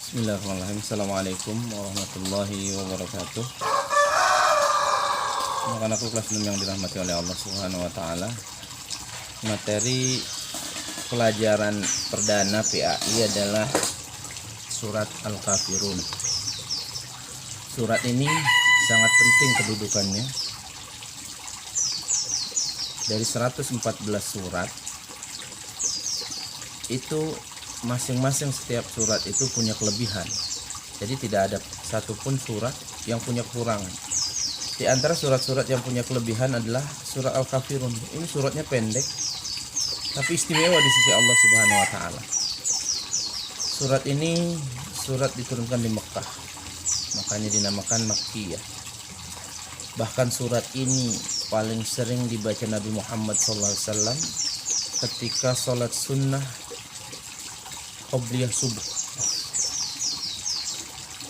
Bismillahirrahmanirrahim. Assalamualaikum warahmatullahi wabarakatuh. Anak-anakku kelas 6 yang dirahmati oleh Allah Subhanahu wa taala. Materi pelajaran perdana PAI adalah surat Al-Kafirun. Surat ini sangat penting kedudukannya. Dari 114 surat itu masing-masing setiap surat itu punya kelebihan. Jadi tidak ada satupun surat yang punya kekurangan. Di antara surat-surat yang punya kelebihan adalah surat Al-Kafirun. Ini suratnya pendek tapi istimewa di sisi Allah Subhanahu wa taala. Surat ini surat diturunkan di Mekah. Makanya dinamakan Makkiyah. Bahkan surat ini paling sering dibaca Nabi Muhammad SAW ketika sholat sunnah qobliyah subuh.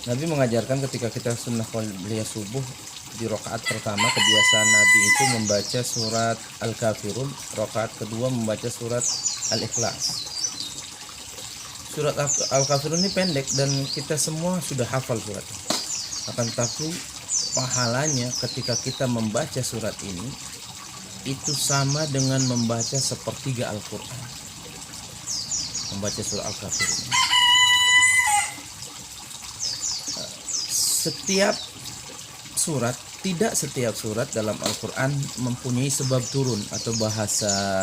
Nabi mengajarkan ketika kita sunnah qobliyah subuh, di rakaat pertama kebiasaan Nabi itu membaca surat Al-Kafirun, rakaat kedua membaca surat Al-Ikhlas. Surat Al-Kafirun ini pendek dan kita semua sudah hafal surat ini. Akan tetapi pahalanya ketika kita membaca surat ini itu sama dengan membaca sepertiga Al-Quran. Membaca surah Al-Kafirun. Tidak setiap surat dalam Al-Quran mempunyai sebab turun atau bahasa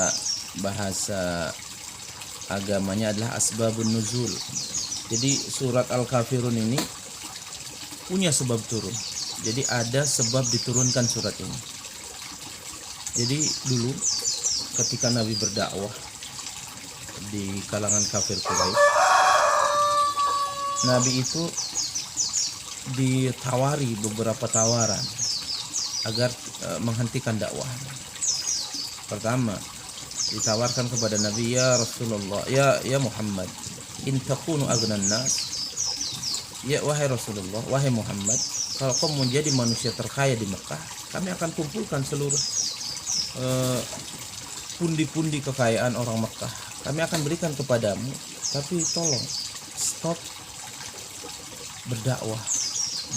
agamanya adalah asbabun nuzul. Jadi surat Al-Kafirun ini punya sebab turun. Jadi ada sebab diturunkan surat ini. Jadi dulu ketika Nabi berdakwah di kalangan kafir Quraisy, Nabi itu ditawari beberapa tawaran agar menghentikan dakwah. Pertama, ditawarkan kepada Nabi, ya Rasulullah, ya Muhammad, in takunu aghnan nas, ya wahai Rasulullah, wahai Muhammad, kalau kau menjadi manusia terkaya di Mekah, kami akan kumpulkan seluruh pundi-pundi kekayaan orang Mekah, kami akan berikan kepadamu, tapi tolong stop berdakwah,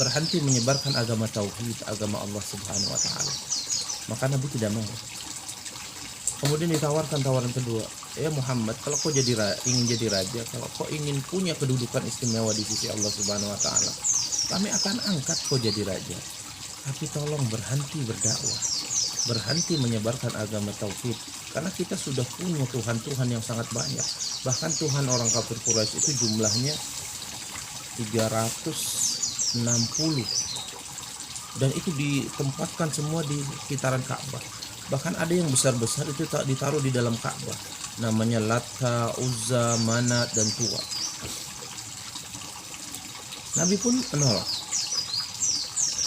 berhenti menyebarkan agama tauhid, agama Allah Subhanahu wa taala. Maka Nabi tidak mau. Kemudian ditawarkan tawaran kedua, ya Muhammad, kalau kau ingin jadi raja, kalau kau ingin punya kedudukan istimewa di sisi Allah Subhanahu wa taala, kami akan angkat kau jadi raja. Tapi tolong berhenti berdakwah, berhenti menyebarkan agama tauhid, karena kita sudah punya Tuhan-Tuhan yang sangat banyak. Bahkan Tuhan orang kafir Quraisy itu jumlahnya 360, dan itu ditempatkan semua di sekitaran Ka'bah. Bahkan ada yang besar-besar itu tak ditaruh di dalam Ka'bah, namanya Lata, Uzza, Manat, dan Tuwa. Nabi pun menolak.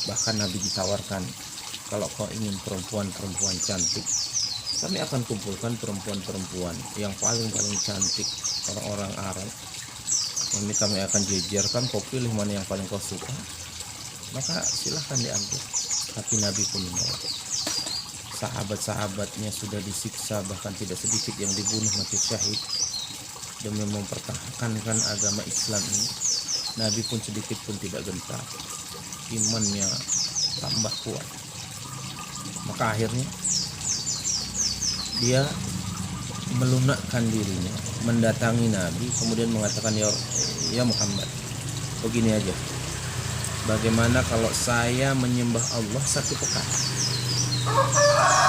Bahkan Nabi ditawarkan, kalau kau ingin perempuan-perempuan cantik, kami akan kumpulkan perempuan-perempuan yang paling cantik orang-orang Arab. Ini kami akan jejerkan, kau pilih mana yang paling kau suka, maka silahkan diambil. Tapi Nabi pun menolak. Sahabat-sahabatnya sudah disiksa, bahkan tidak sedikit yang dibunuh mati syahid demi mempertahankan agama Islam ini. Nabi pun sedikit pun tidak gentar, imannya tambah kuat. Maka akhirnya dia melunakkan dirinya, mendatangi Nabi, kemudian mengatakan, ya Muhammad, begini aja, bagaimana kalau saya menyembah Allah 1 pekan,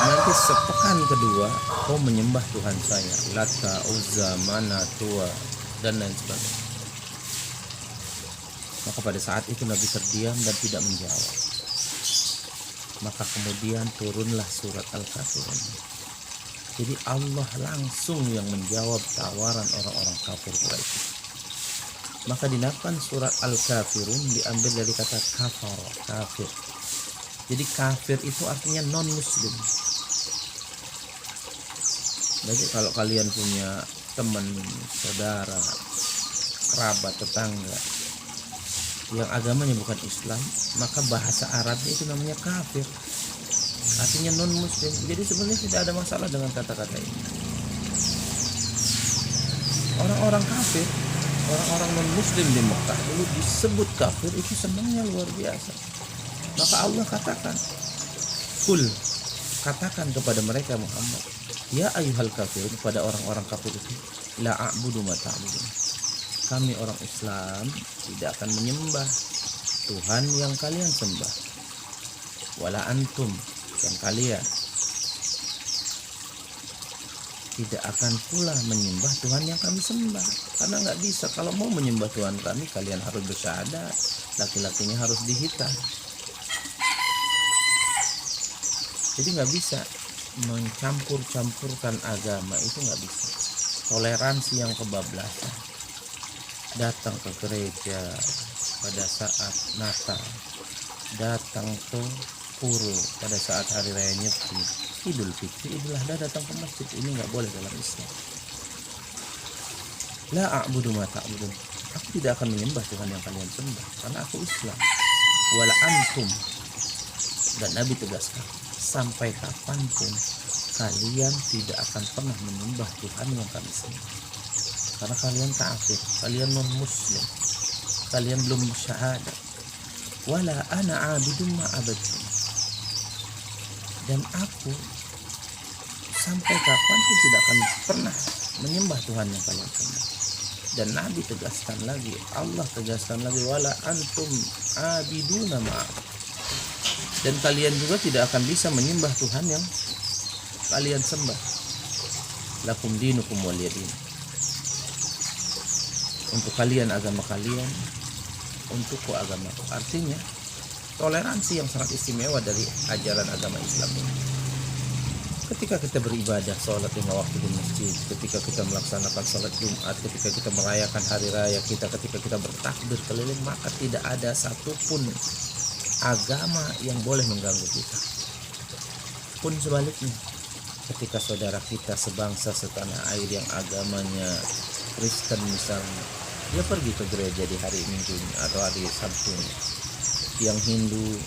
nanti sepekan kedua kau menyembah Tuhan saya, Lata, Uzza, Manat, Tuwa, dan lain sebagainya. Maka pada saat itu Nabi terdiam dan tidak menjawab. Maka kemudian turunlah surat Al-Kafirun. Jadi Allah langsung yang menjawab tawaran orang-orang kafir Quraisy. Maka dinamakan surat Al-Kafirun diambil dari kata kafar, kafir. Jadi kafir itu artinya non-muslim. Jadi kalau kalian punya teman, saudara, kerabat, tetangga yang agamanya bukan Islam, maka bahasa Arabnya itu namanya kafir, artinya non muslim. Jadi sebenarnya tidak ada masalah dengan kata-kata ini. Orang-orang kafir, Orang-orang non-muslim di Mekah dulu disebut kafir, itu senangnya luar biasa. Maka Allah katakan, kul, katakan kepada mereka Muhammad, ya ayyuhal kafirun, kepada orang-orang kafir itu, la a'budu ma ta'budun. Kami orang Islam tidak akan menyembah Tuhan yang kalian sembah. Wala antum, dan kalian tidak akan pula menyembah Tuhan yang kami sembah. Karena nggak bisa, kalau mau menyembah Tuhan kami, kalian harus bersyahadat, laki-lakinya harus dihitan. Jadi nggak bisa mencampur-campurkan agama, itu nggak bisa. Toleransi yang kebablasan, datang ke gereja pada saat Natal, datang ke pura pada saat hari raya Nyepi, Idul Fitri, Idul Adha datang ke masjid, ini nggak boleh dalam Islam. La a'budu ma ta'budun, aku tidak akan menyembah Tuhan yang kalian sembah, karena aku Islam. Wala antum, dan Nabi tegaskan, sampai kapanpun kalian tidak akan pernah menyembah Tuhan yang kami sembah, karena kalian kafir, kalian non muslim, kalian belum syahadat. Wala ana abidun ma abadtum, dan aku sampai kapanpun tidak akan pernah menyembah Tuhan yang kalian sembah. Dan Nabi tegaskan lagi, Allah tegaskan lagi, wala antum abiduna ma, dan kalian juga tidak akan bisa menyembah Tuhan yang kalian sembah. Lakum dinukum waliyadin, untuk kalian agama kalian, untukku agamaku. Artinya toleransi yang sangat istimewa dari ajaran agama Islam ini. Ketika kita beribadah, sholat 5 waktu di masjid, ketika kita melaksanakan sholat Jumat, ketika kita merayakan hari raya kita, ketika kita bertakbir keliling, maka tidak ada satupun agama yang boleh mengganggu kita. Pun sebaliknya, ketika saudara kita sebangsa setanah air yang agamanya Kristen misalnya, dia pergi ke gereja di hari Minggu atau hari Sabtu, yang Hindu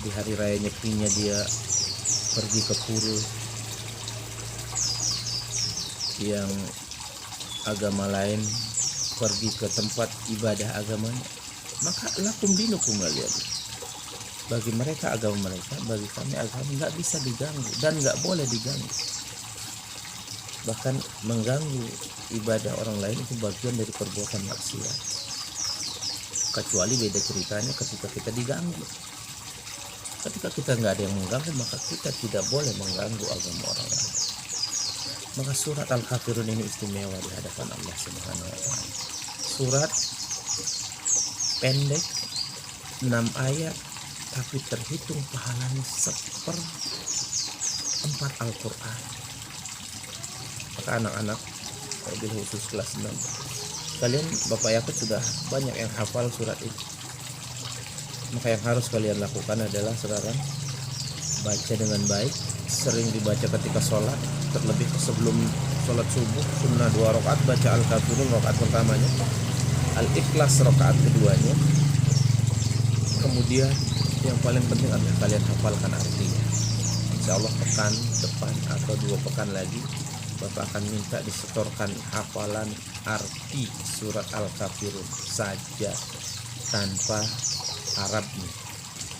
di hari raya Nyepinya dia pergi ke pura, yang agama lain pergi ke tempat ibadah agamanya, maka lakum dinukum waliyadin. Bagi mereka agama mereka, bagi kami agama, nggak bisa diganggu dan nggak boleh diganggu. Bahkan mengganggu ibadah orang lain itu bagian dari perbuatan maksiat, kecuali beda ceritanya ketika kita diganggu. Ketika kita nggak ada yang mengganggu, maka kita tidak boleh mengganggu agama orang lain. Maka surat Al-Kafirun ini istimewa di hadapan Allah Subhanahu wa Ta'ala. Surat pendek, 6 ayat, tapi terhitung pahalanya 1/4 Al-Quran. Maka anak-anak, mobil khusus kelas 6, kalian Bapak Yakut sudah banyak yang hafal surat itu. Maka yang harus kalian lakukan adalah sekarang baca dengan baik, sering dibaca ketika sholat, terlebih sebelum sholat subuh, sunnah 2 rakaat baca Al-Kafirun rakaat pertamanya, Al-Ikhlas rakaat keduanya. Kemudian yang paling penting adalah kalian hafalkan artinya. Insya Allah pekan depan atau 2 pekan lagi Bapak akan minta disetorkan hafalan arti surat Al-Kafirun saja, tanpa Arabnya,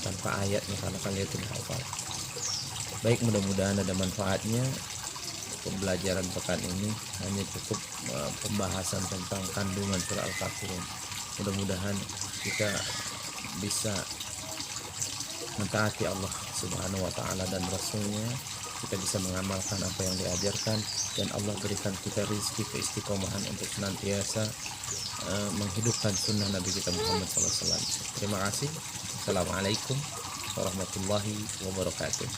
tanpa ayatnya, karena kalian tidak hafal. Baik, mudah-mudahan ada manfaatnya. Pembelajaran pekan ini hanya cukup pembahasan tentang kandungan surah Al-Kafirun. Mudah-mudahan kita bisa mentaati Allah Subhanahu wa Ta'ala dan Rasulnya, kita bisa mengamalkan apa yang diajarkan, dan Allah berikan kita rezeki keistiqomahan untuk senantiasa menghidupkan sunnah Nabi kita Muhammad SAW. Terima kasih. Assalamualaikum warahmatullahi wabarakatuh.